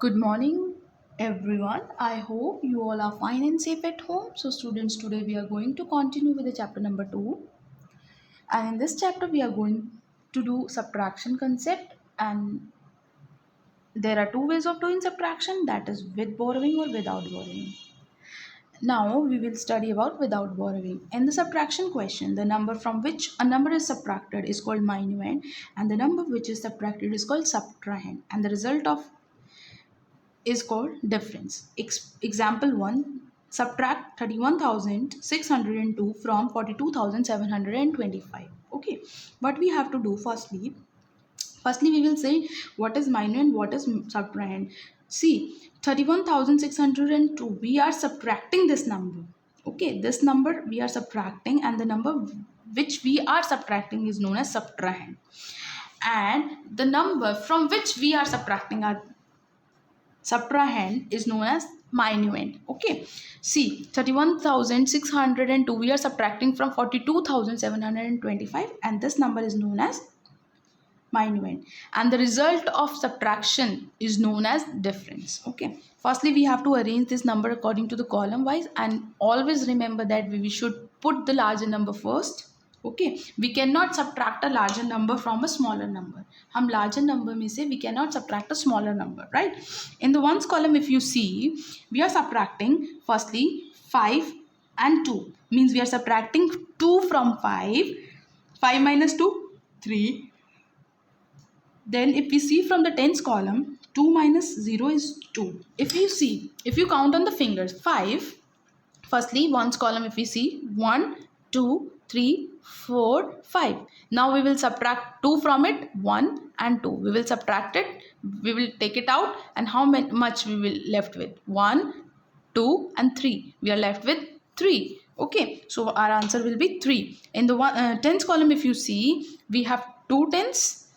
Good morning, everyone. I hope you all are fine and safe at home. So, students, today we are going to continue with the chapter number 2. And in this chapter, we are going to do subtraction concept. And there are two ways of doing subtraction, that is with borrowing or without borrowing. Now, we will study about without borrowing. In the subtraction question, the number from which a number is subtracted is called minuend, and the number which is subtracted is called subtrahend. And the result of is called difference. Example 1, subtract 31,602 from 42,725. Okay, what we have to do firstly we will say what is minus and what is subtrahend. See, 31,602, we are subtracting this number. Okay, this number we are subtracting, and the number which we are subtracting is known as subtrahend, and the number from which we are subtracting our subtrahend is known as minuend. Okay, see, 31,602 we are subtracting from 42,725, and this number is known as minuend, and the result of subtraction is known as difference. Okay, firstly we have to arrange this number according to the column wise, and always remember that we should put the larger number first. Okay, we cannot subtract a larger number from a smaller number. हम larger number में से we cannot subtract a smaller number, right? In the ones column, if you see, we are subtracting firstly 5 and 2, means we are subtracting 2 from 5. 5 minus 2, 3. Then if we see from the tens column, 2 minus 0 is 2. If you count on the fingers, 5, firstly ones column, if we see 1, 2, 3, 4, 5. Now we will subtract 2 from it, 1 and 2. We will subtract it, we will take it out, and how much we will left with? 1, 2 and 3. We are left with 3. Okay, so our answer will be 3. In the tens column, if you see, we have 2 tens,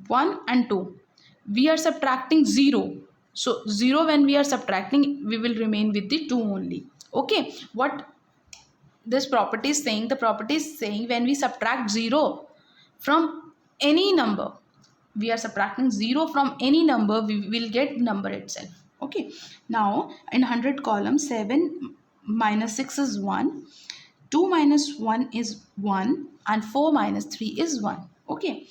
1 and 2. We are subtracting 0. So 0, when we are subtracting, we will remain with the 2 only. Okay, what this property is saying? The property is saying when we subtract 0 from any number, we are subtracting 0 from any number, we will get number itself. Okay, now in 100 column, 7 minus 6 is 1, 2 minus 1 is 1, and 4 minus 3 is 1. Okay,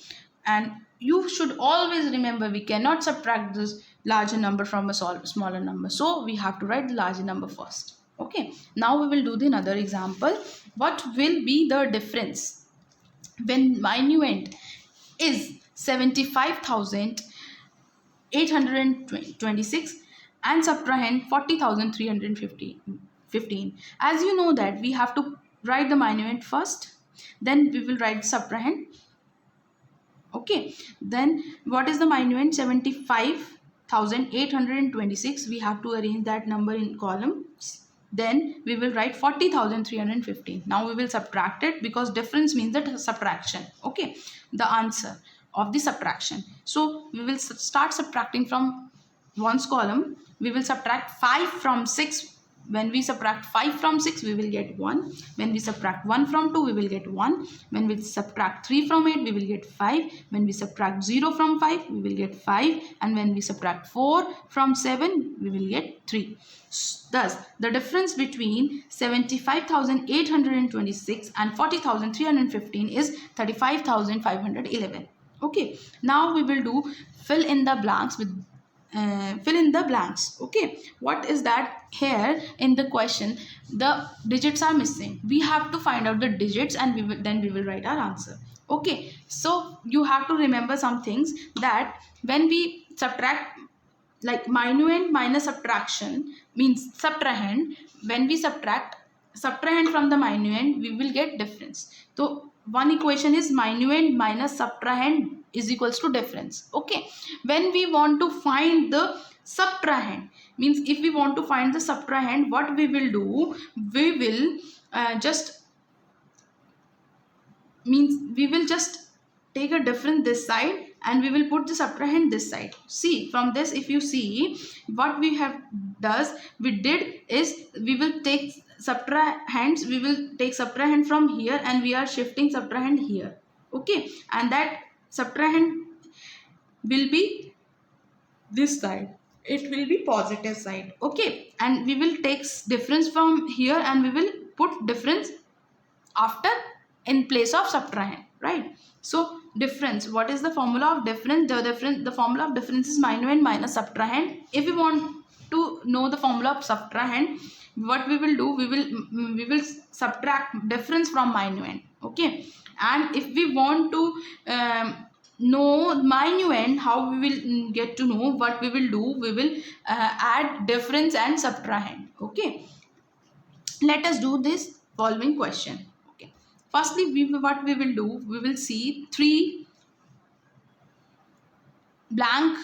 and you should always remember we cannot subtract this larger number from a smaller number, so we have to write the larger number first. Okay, now we will do the another example. What will be the difference when minuend is 75,826 and subtrahend 40,315? As you know that we have to write the minuend first, then we will write subtrahend. Okay, then what is the minuend? 75,826. We have to arrange that number in columns. Then we will write 40,315. Now we will subtract it, because difference means that subtraction. Okay, the answer of the subtraction. So we will start subtracting from ones column. We will subtract 5 from 6. When we subtract 5 from 6, we will get 1. When we subtract 1 from 2, we will get 1. When we subtract 3 from 8, we will get 5. When we subtract 0 from 5, we will get 5. And when we subtract 4 from 7, we will get 3. Thus, the difference between 75,826 and 40,315 is 35,511. Okay, now we will do fill in the blanks with fill in the blanks. Okay, what is that? Here in the question, the digits are missing. We have to find out the digits, and then we will write our answer. Okay, so you have to remember some things, that when we subtract, like minuend minus subtraction means subtrahend. When we subtrahend from the minuend, we will get difference. So one equation is minuend minus subtrahend is equals to difference. Okay, when we want to find the subtrahend, means if we want to find the subtrahend, what we will do, we will just take a difference this side, and we will put the subtrahend this side. See, from this, if you see, what we did is we will take subtrahands, we will take subtrahend from here, and we are shifting subtrahend here. Okay, and that subtrahend will be this side. it will be positive side. Okay, and we will take difference from here and we will put difference after in place of subtrahend, right? So difference, what is the formula of difference? The formula of difference is minuend minus subtrahend. If we want to know the formula of subtrahend, what we will do, we will subtract difference from minuend. Okay, and if we want to know minuend, how we will get to know, what we will do, we will add difference and subtrahend. Okay, let us do this following question. Okay, firstly, what we will do, we will see 3 blank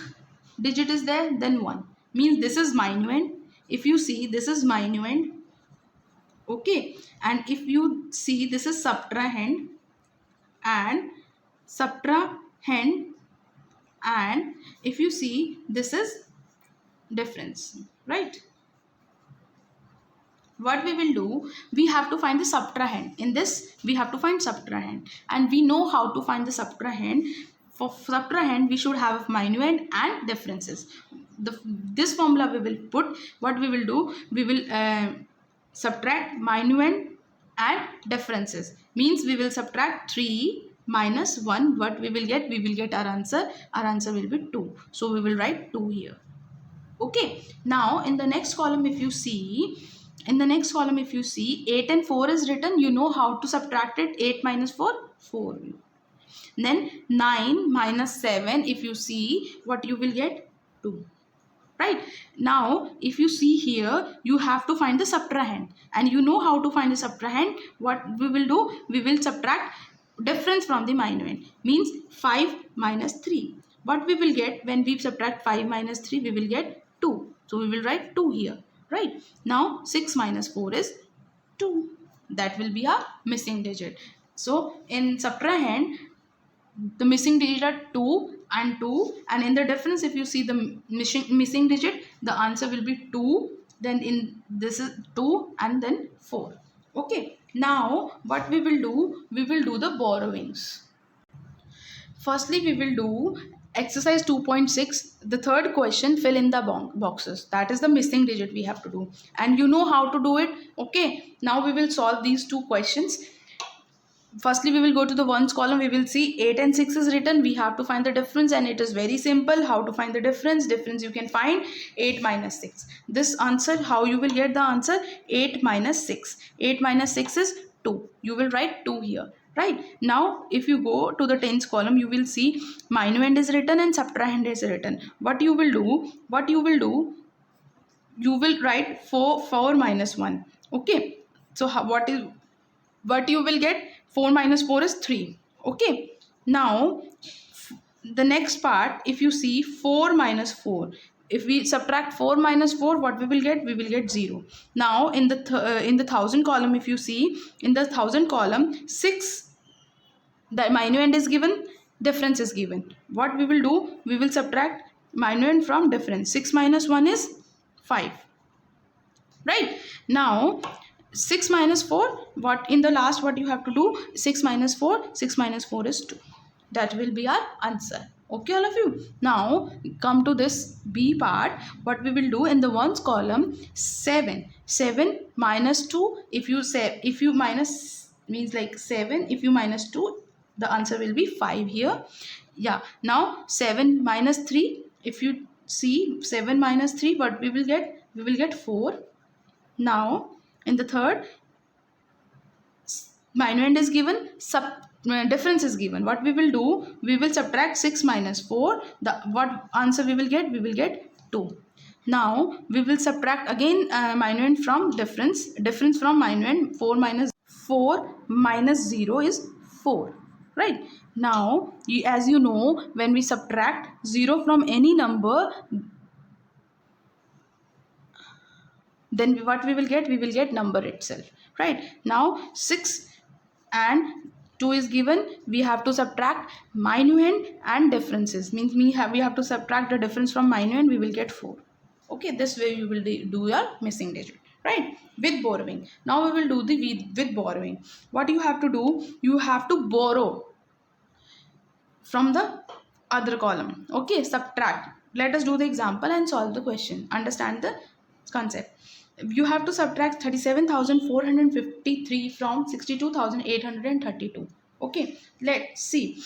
digit is there, then 1 means this is minuend. If you see, this is minuend. Okay, and if you see, this is subtrahend and subtrahend, and if you see, this is difference, right? What we will do, we have to find the subtrahend. In this, we have to find subtrahend, and we know how to find the subtrahend. For subtrahend, we should have minuend and differences. This formula we will put. What we will do, we will subtract minuend and differences, means we will subtract 3 minus 1. What we will get? We will get our answer. Our answer will be 2. So we will write 2 here. Okay, now in the next column, if you see, 8 and 4 is written, you know how to subtract it. 8 minus 4, 4. Then 9 minus 7, if you see, what you will get? 2. Right? Now, if you see here, you have to find the subtrahend, and you know how to find the subtrahend. What we will do, we will subtract difference from the minuend, means 5 minus 3. What we will get when we subtract 5 minus 3, we will get 2. So we will write 2 here. Right? Now 6 minus 4 is 2. That will be our missing digit. So in subtrahend, the missing digit are 2 and 2, and in the difference, if you see the missing digit, the answer will be 2. Then in this is 2 and then 4. Okay, now what we will do, we will do the borrowings. Firstly, we will do exercise 2.6, the third question, fill in the boxes. That is the missing digit we have to do, and you know how to do it. Okay, now we will solve these 2 questions. Firstly, we will go to the ones column. We will see 8 and 6 is written. We have to find the difference, and it is very simple. How to find the difference? Difference you can find 8 minus 6. This answer, how you will get the answer? 8 minus 6. 8 minus 6 is 2. You will write 2 here. Right? Now, if you go to the tens column, you will see minuend is written and subtrahend is written. What you will do? You will write 4 minus 1. Okay. So what you will get? 4 minus 4 is 3. Okay. Now, the next part, if you see 4 minus 4, if we subtract 4 minus 4, what we will get? We will get 0. Now, in the thousand column, if you see, in the thousand column, 6, the minuend is given, difference is given. What we will do? We will subtract minuend from difference. 6 minus 1 is 5. Right? Now, 6 minus 4, what in the last, what you have to do? 6 minus 4 is 2. That will be our answer. Okay, all of you. Now come to this B part. What we will do, in the ones column, 7 minus 2, if you minus, means like 7, if you minus 2, the answer will be 5 here. Yeah. Now 7 minus 3, if you see 7 minus 3, what we will get? We will get 4. Now in the third, minuend is given, difference is given. What we will do? We will subtract 6 minus 4. What answer we will get? We will get 2. Now we will subtract again minuend from difference. Difference from minuend, 4 minus 0 is 4. Right? Now, as you know, when we subtract 0 from any number, then what we will get? We will get number itself. Right? Now 6 and 2 is given. We have to subtract minuend and differences, means we have to subtract the difference from minuend. We will get 4. Okay, this way you will do your missing digit. Right? With borrowing. Now we will do the with borrowing. What you have to do? You have to borrow from the other column. Okay, subtract. let us do the example and solve the question. Understand the concept. You have to subtract 37,453 from 62,832. Okay, let's see.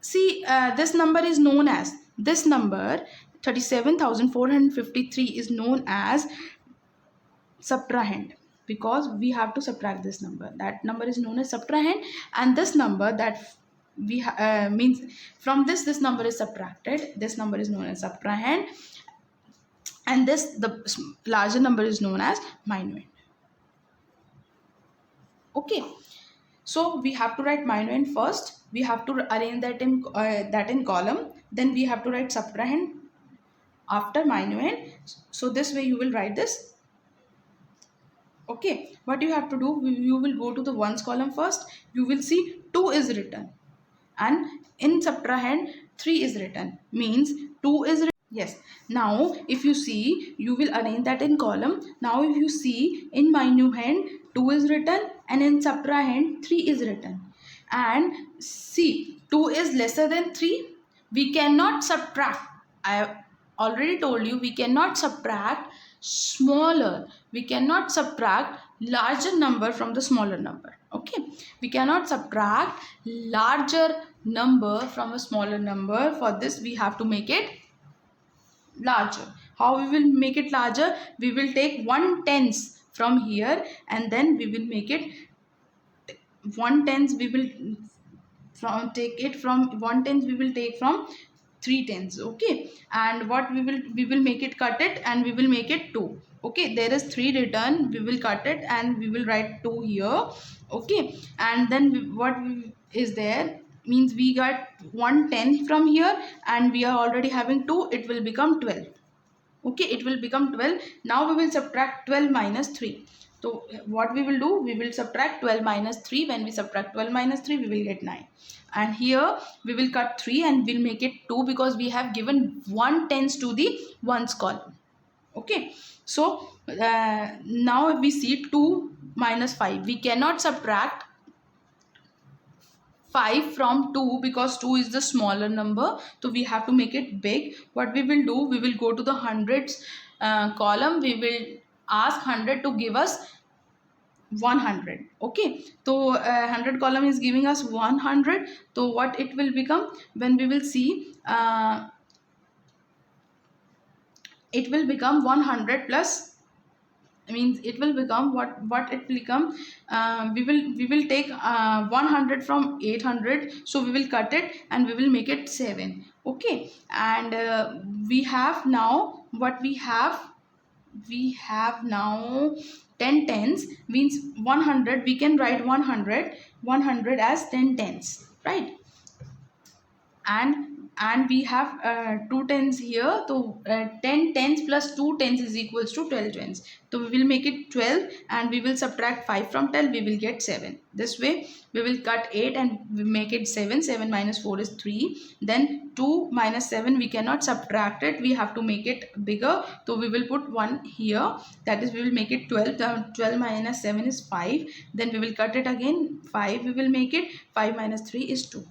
This number is known as, this number 37,453 is known as subtrahend, because we have to subtract this number. That number is known as subtrahend, and this number that means from this number is subtracted. This number is known as subtrahend, and the larger number is known as minuend. Okay, so we have to write minuend first. We have to arrange that in column. Then we have to write subtrahend after minuend. So this way you will write this. Okay, what you have to do, you will go to the ones column first. You will see 2 is written, and in subtrahend 3 is written, means 2 is written. Yes, now if you see, you will arrange that in column. Now if you see, in minuend 2 is written, and in subtrahend 3 is written. And see, 2 is lesser than 3. We cannot subtract. I have already told you, we cannot subtract smaller. We cannot subtract larger number from the smaller number. Okay, we cannot subtract larger number from a smaller number. For this we have to make it larger. How we will make it larger? We will take 1/10 from here, and then we will make it 1/10. We will take 1/10 from 3/10. Okay, and what we will make it, cut it, and we will make it 2. Okay, there is 3 written, we will cut it and we will write 2 here. Okay, and then what is there, means we got 1/10 from here, and we are already having 2. It will become 12. Okay, it will become 12. Now we will subtract 12 minus 3. So what we will do, we will subtract 12 minus 3. When we subtract 12 minus 3, we will get 9. And here we will cut 3 and we'll make it 2, because we have given 1/10 to the ones column. Okay, so now if we see 2 minus 5, we cannot subtract 5 from 2, because 2 is the smaller number, so we have to make it big. What we will do, we will go to the hundreds column. We will ask 100 to give us 100. Okay, so 100 column is giving us 100. So what it will become, when we will see, it will become 100 plus, means it will become what it will become, we will take 100 from 800, so we will cut it and we will make it 7. Okay, and we have now, what we have now 10 tens, means 100. We can write 100 as 10 tens, right? And we have 2 tens here, so 10 tens plus 2 tens is equals to 12 tens. So we will make it 12, and we will subtract 5 from 12, we will get 7. This way we will cut 8 and we make it 7. 7 minus 4 is 3. Then 2 minus 7, we cannot subtract it, we have to make it bigger, so we will put 1 here. That is, we will make it 12. 12 minus 7 is 5. Then we will cut it again, 5 we will make it. 5 minus 3 is 2.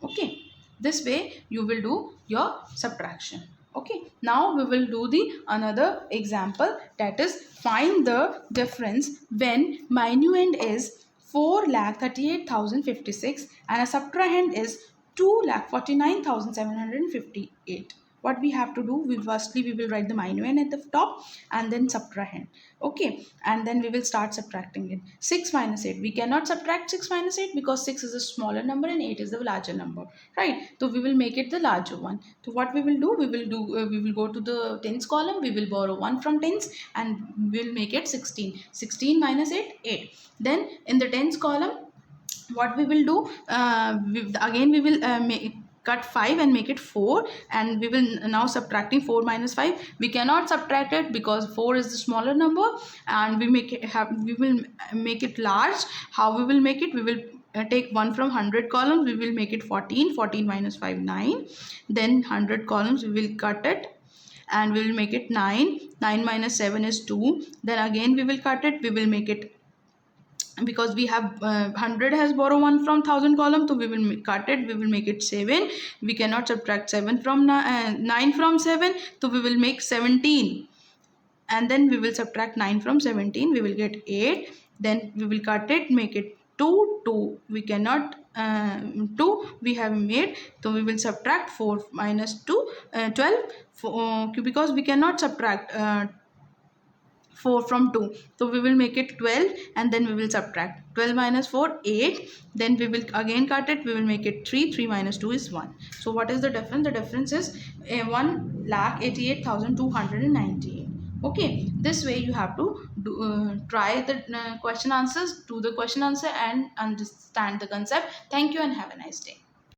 Okay, this way you will do your subtraction. Okay, now we will do the another example, that is, find the difference when minuend is 4,38,056 and a subtrahend is 2,49,758. What we have to do, we will write the minuend at the top and then subtrahend. Okay, and then we will start subtracting it. 6 minus 8, we cannot subtract 6 minus 8 because 6 is a smaller number and 8 is the larger number, right? So we will make it the larger one. So what we will do, we will go to the tens column, we will borrow 1 from tens and we will make it 16. 16 minus 8, 8. Then in the tens column, what we will do, we will cut 5 and make it 4, and we will now subtracting 4 minus 5. We cannot subtract it because 4 is the smaller number, and we will make it large. How we will make it? We will take 1 from 100 columns, we will make it 14. 14 minus 5, 9. Then 100 columns, we will cut it and we will make it 9. 9 minus 7 is 2. Then again we will cut it, we will make it because we have 100 has borrow 1 from 1000 column, so we will cut it, we will make it 7. We cannot subtract 7 from 9 from 7, so we will make 17, and then we will subtract 9 from 17, we will get 8. Then we will cut it, make it 2, 2 we cannot 2 we have made, so we will subtract 4 minus 2 12 because we cannot subtract 4 from 2, so we will make it 12, and then we will subtract 12 minus 4 8. Then we will again cut it, we will make it 3, 3 minus 2 is 1. So what is the difference? The difference is 1,88,219. Okay, this way you have to try the question answers, do the question answer and understand the concept. Thank you and have a nice day.